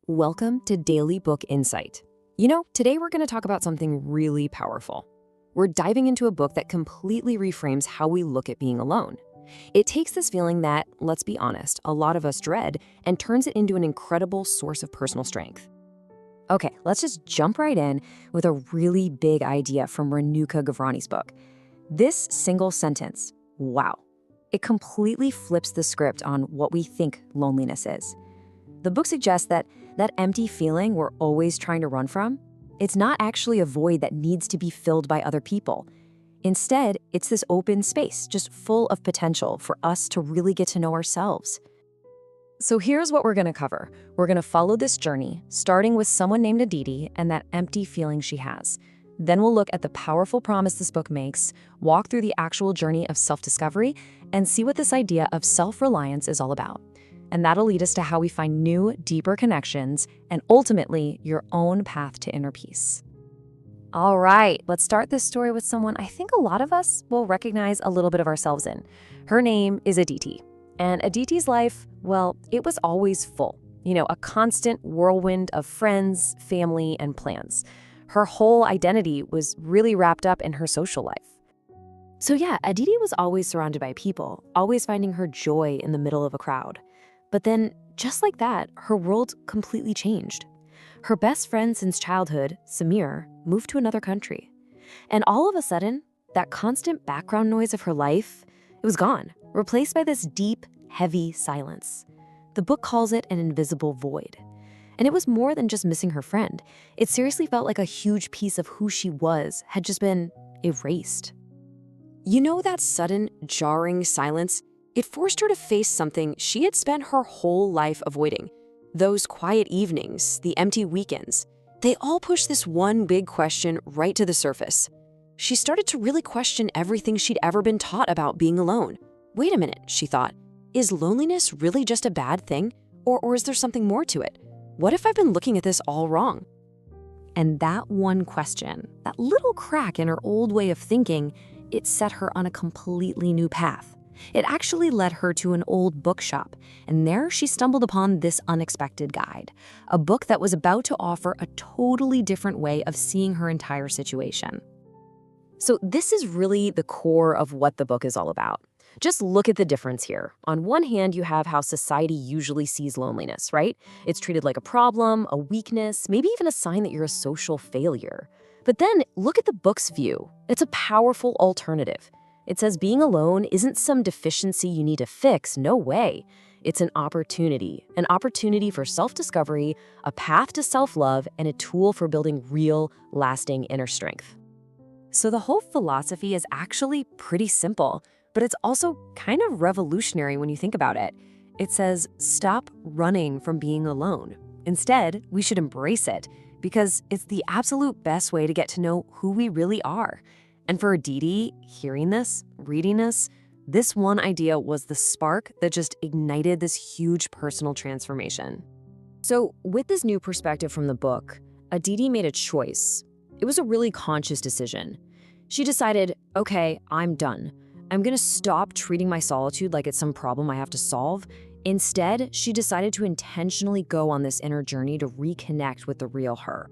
Welcome to Daily Book Insight. Today we're going to talk about something really powerful. We're diving into a book that completely reframes how we look at being alone. It takes this feeling that, let's be honest, a lot of us dread and turns it into an incredible source of personal strength. Okay, let's just jump right in with a really big idea from Renuka Gavrani's book. This single sentence, wow, it completely flips the script on what we think loneliness is. The book suggests that empty feeling we're always trying to run from, it's not actually a void that needs to be filled by other people. Instead, it's this open space, just full of potential for us to really get to know ourselves. So here's what we're going to cover. We're going to follow this journey, starting with someone named Aditi and that empty feeling she has. Then we'll look at the powerful promise this book makes, walk through the actual journey of self-discovery, and see what this idea of self-reliance is all about. And that'll lead us to how we find new, deeper connections and ultimately your own path to inner peace. All right, let's start this story with someone I think a lot of us will recognize a little bit of ourselves in. Her name is Aditi. And Aditi's life, well, it was always full. A constant whirlwind of friends, family, and plans. Her whole identity was really wrapped up in her social life. So yeah, Aditi was always surrounded by people, always finding her joy in the middle of a crowd. But then, just like that, her world completely changed. Her best friend since childhood, Samir, moved to another country. And all of a sudden, that constant background noise of her life, it was gone, replaced by this deep, heavy silence. The book calls it an invisible void. And it was more than just missing her friend. It seriously felt like a huge piece of who she was had just been erased. That sudden, jarring silence? It forced her to face something she had spent her whole life avoiding. Those quiet evenings, the empty weekends, they all pushed this one big question right to the surface. She started to really question everything she'd ever been taught about being alone. Wait a minute, she thought. Is loneliness really just a bad thing? Or is there something more to it? What if I've been looking at this all wrong? And that one question, that little crack in her old way of thinking, it set her on a completely new path. It actually led her to an old bookshop, and there she stumbled upon this unexpected guide, a book that was about to offer a totally different way of seeing her entire situation. So this is really the core of what the book is all about. Just look at the difference here. On one hand, you have how society usually sees loneliness, right? It's treated like a problem, a weakness, maybe even a sign that you're a social failure. But then look at the book's view. It's a powerful alternative. It says being alone isn't some deficiency you need to fix, no way. It's an opportunity for self-discovery, a path to self-love, and a tool for building real, lasting inner strength. So the whole philosophy is actually pretty simple, but it's also kind of revolutionary when you think about it. It says, stop running from being alone. Instead, we should embrace it, because it's the absolute best way to get to know who we really are. And for Aditi, hearing this, reading this one idea was the spark that just ignited this huge personal transformation. So with this new perspective from the book, Aditi made a choice. It was a really conscious decision. She decided, okay, I'm done. I'm gonna stop treating my solitude like it's some problem I have to solve. Instead, she decided to intentionally go on this inner journey to reconnect with the real her.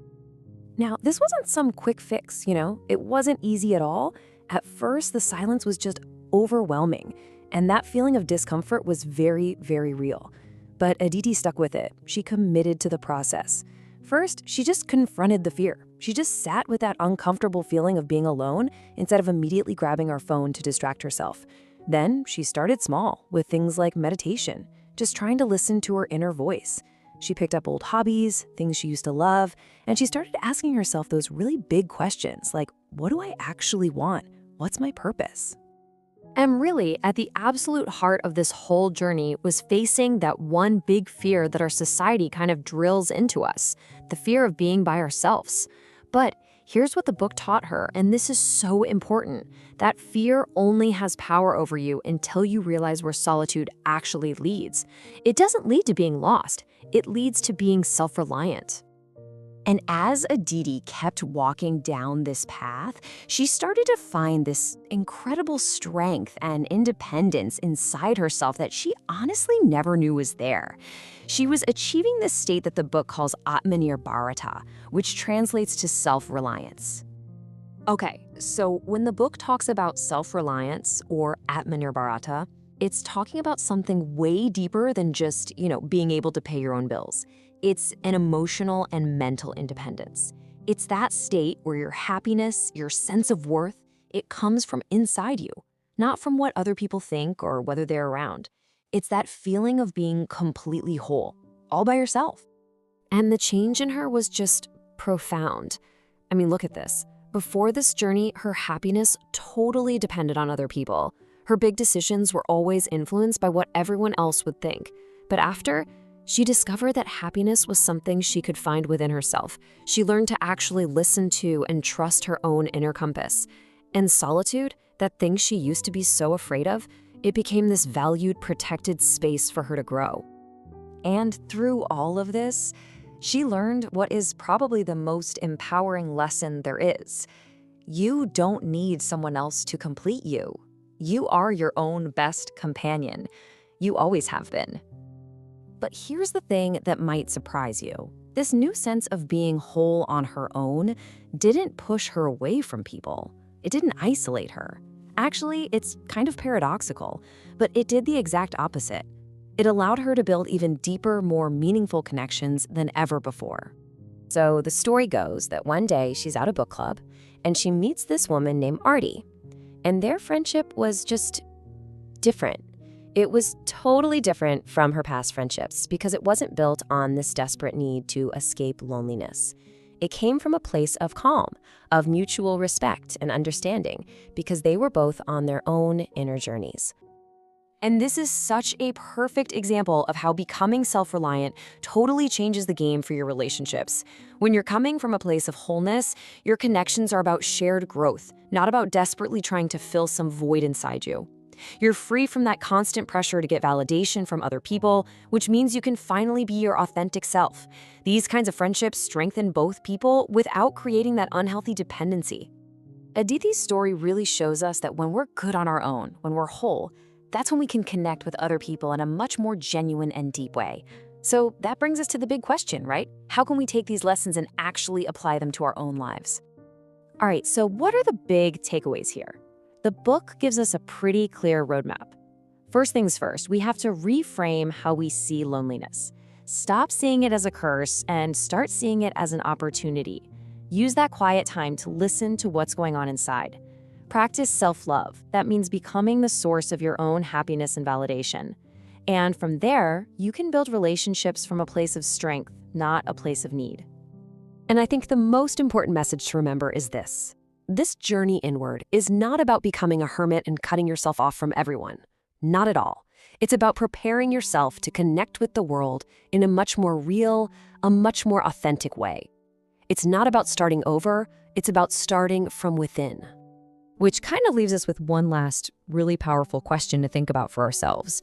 Now, this wasn't some quick fix, It wasn't easy at all. At first, the silence was just overwhelming, and that feeling of discomfort was very, very real. But Aditi stuck with it. She committed to the process. First, she just confronted the fear. She just sat with that uncomfortable feeling of being alone instead of immediately grabbing her phone to distract herself. Then, she started small with things like meditation, just trying to listen to her inner voice. She picked up old hobbies, things she used to love, and she started asking herself those really big questions like, what do I actually want? What's my purpose? And really, at the absolute heart of this whole journey was facing that one big fear that our society kind of drills into us, the fear of being by ourselves. But here's what the book taught her, and this is so important. That fear only has power over you until you realize where solitude actually leads. It doesn't lead to being lost. It leads to being self-reliant. And as Aditi kept walking down this path, she started to find this incredible strength and independence inside herself that she honestly never knew was there. She was achieving this state that the book calls Atmanirbharata, which translates to self-reliance. Okay, so when the book talks about self-reliance or Atmanirbharata, it's talking about something way deeper than just, being able to pay your own bills. It's an emotional and mental independence. It's that state where your happiness, your sense of worth, it comes from inside you, not from what other people think or whether they're around. It's that feeling of being completely whole, all by yourself. And the change in her was just profound. I mean, look at this. Before this journey, her happiness totally depended on other people. Her big decisions were always influenced by what everyone else would think. But after, she discovered that happiness was something she could find within herself. She learned to actually listen to and trust her own inner compass. And solitude, that thing she used to be so afraid of, it became this valued, protected space for her to grow. And through all of this, she learned what is probably the most empowering lesson there is. You don't need someone else to complete you. You are your own best companion. You always have been. But here's the thing that might surprise you. This new sense of being whole on her own didn't push her away from people. It didn't isolate her. Actually, it's kind of paradoxical, but it did the exact opposite. It allowed her to build even deeper, more meaningful connections than ever before. So the story goes that one day she's at a book club and she meets this woman named Artie. And their friendship was just different. It was totally different from her past friendships because it wasn't built on this desperate need to escape loneliness. It came from a place of calm, of mutual respect and understanding, because they were both on their own inner journeys. And this is such a perfect example of how becoming self-reliant totally changes the game for your relationships. When you're coming from a place of wholeness, your connections are about shared growth, not about desperately trying to fill some void inside you. You're free from that constant pressure to get validation from other people, which means you can finally be your authentic self. These kinds of friendships strengthen both people without creating that unhealthy dependency. Aditi's story really shows us that when we're good on our own, when we're whole, that's when we can connect with other people in a much more genuine and deep way. So that brings us to the big question, right? How can we take these lessons and actually apply them to our own lives? All right, so what are the big takeaways here? The book gives us a pretty clear roadmap. First things first, we have to reframe how we see loneliness. Stop seeing it as a curse and start seeing it as an opportunity. Use that quiet time to listen to what's going on inside. Practice self-love. That means becoming the source of your own happiness and validation. And from there, you can build relationships from a place of strength, not a place of need. And I think the most important message to remember is this. This journey inward is not about becoming a hermit and cutting yourself off from everyone. Not at all. It's about preparing yourself to connect with the world in a much more real, a much more authentic way. It's not about starting over, it's about starting from within. Which kind of leaves us with one last really powerful question to think about for ourselves.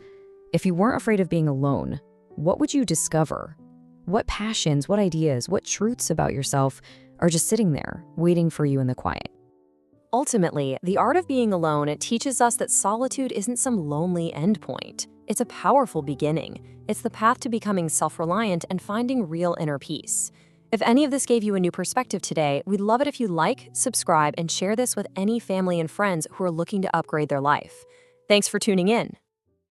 If you weren't afraid of being alone, what would you discover? What passions, what ideas, what truths about yourself are just sitting there, waiting for you in the quiet? Ultimately, the art of being alone, it teaches us that solitude isn't some lonely endpoint. It's a powerful beginning. It's the path to becoming self-reliant and finding real inner peace. If any of this gave you a new perspective today, we'd love it if you like, subscribe, and share this with any family and friends who are looking to upgrade their life. Thanks for tuning in.